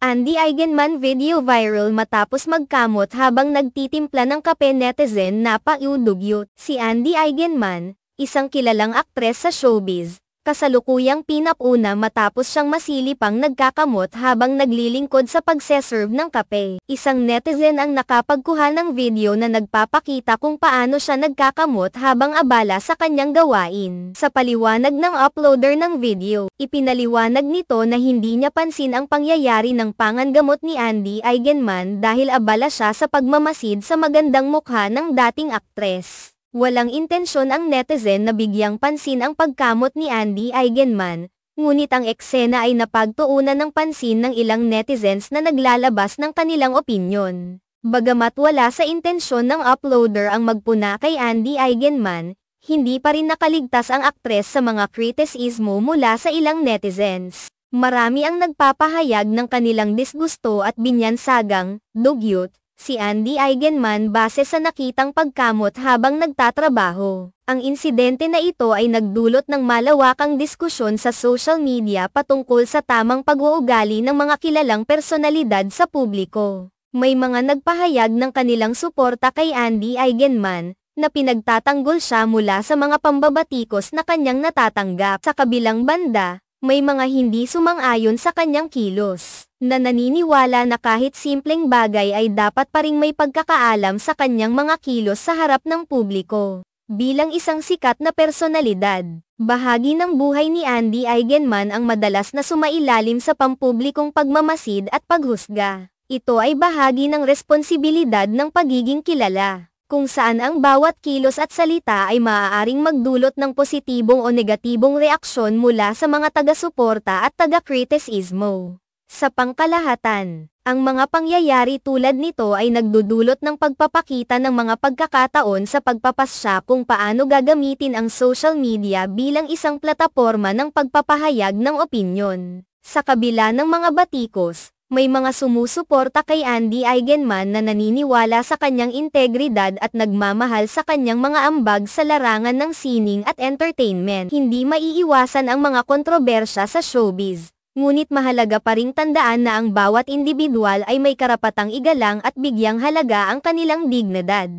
Andy Eigenman video viral matapos magkamot habang nagtitimpla ng kape, netizen napaudugyot. Si Andy Eigenman, isang kilalang aktres sa showbiz, kasalukuyang pinapuna matapos siyang masilipang nagkakamot habang naglilingkod sa pagseserve ng kape. Isang netizen ang nakapagkuha ng video na nagpapakita kung paano siya nagkakamot habang abala sa kanyang gawain. Sa paliwanag ng uploader ng video, ipinaliwanag nito na hindi niya pansin ang pangyayari ng pangangamot ni Andy Eigenman dahil abala siya sa pagmamasid sa magandang mukha ng dating aktres. Walang intensyon ang netizen na bigyang pansin ang pagkamot ni Andy Eigenman, ngunit ang eksena ay napagtuunan ng pansin ng ilang netizens na naglalabas ng kanilang opinyon. Bagamat wala sa intensyon ng uploader ang magpuna kay Andy Eigenman, hindi pa rin nakaligtas ang aktres sa mga kritisismo mula sa ilang netizens. Marami ang nagpapahayag ng kanilang disgusto at binyansagang, dugyot, si Andy Eigenman base sa nakitang pagkamot habang nagtatrabaho. Ang insidente na ito ay nagdulot ng malawakang diskusyon sa social media patungkol sa tamang pag-uugali ng mga kilalang personalidad sa publiko. May mga nagpahayag ng kanilang suporta kay Andy Eigenman, na pinagtatanggol siya mula sa mga pambabatikos na kanyang natatanggap. Sa kabilang banda, may mga hindi sumang-ayon sa kanyang kilos, na naniniwala na kahit simpleng bagay ay dapat pa ring may pagkakaalam sa kanyang mga kilos sa harap ng publiko. Bilang isang sikat na personalidad, bahagi ng buhay ni Andy Eigenman ang madalas na sumailalim sa pampublikong pagmamasid at paghusga. Ito ay bahagi ng responsibilidad ng pagiging kilala, kung saan ang bawat kilos at salita ay maaaring magdulot ng positibong o negatibong reaksyon mula sa mga taga-suporta at taga-kritisismo. Sa pangkalahatan, ang mga pangyayari tulad nito ay nagdudulot ng pagpapakita ng mga pagkakataon sa pagpapasya kung paano gagamitin ang social media bilang isang plataporma ng pagpapahayag ng opinyon. Sa kabila ng mga batikos, may mga sumusuporta kay Andy Eigenman na naniniwala sa kanyang integridad at nagmamahal sa kanyang mga ambag sa larangan ng sining at entertainment. Hindi maiiwasan ang mga kontrobersya sa showbiz, ngunit mahalaga pa ring tandaan na ang bawat individual ay may karapatang igalang at bigyang halaga ang kanilang dignidad.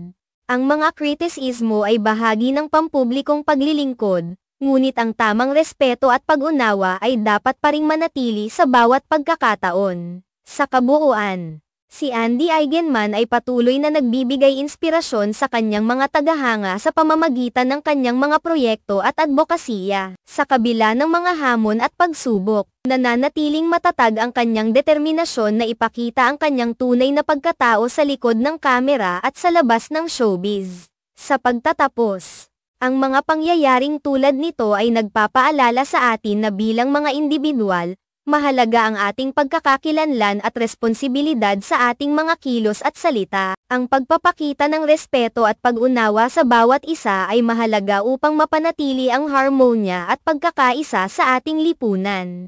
Ang mga kritisismo ay bahagi ng pampublikong paglilingkod, ngunit ang tamang respeto at pag-unawa ay dapat pa ring manatili sa bawat pagkakataon. Sa kabuuan, si Andy Eigenman ay patuloy na nagbibigay inspirasyon sa kanyang mga tagahanga sa pamamagitan ng kanyang mga proyekto at advokasya. Sa kabila ng mga hamon at pagsubok, nananatiling matatag ang kanyang determinasyon na ipakita ang kanyang tunay na pagkatao sa likod ng kamera at sa labas ng showbiz. Sa pagtatapos, ang mga pangyayaring tulad nito ay nagpapaalala sa atin na bilang mga individual, mahalaga ang ating pagkakakilanlan at responsibilidad sa ating mga kilos at salita. Ang pagpapakita ng respeto at pag-unawa sa bawat isa ay mahalaga upang mapanatili ang harmonya at pagkakaisa sa ating lipunan.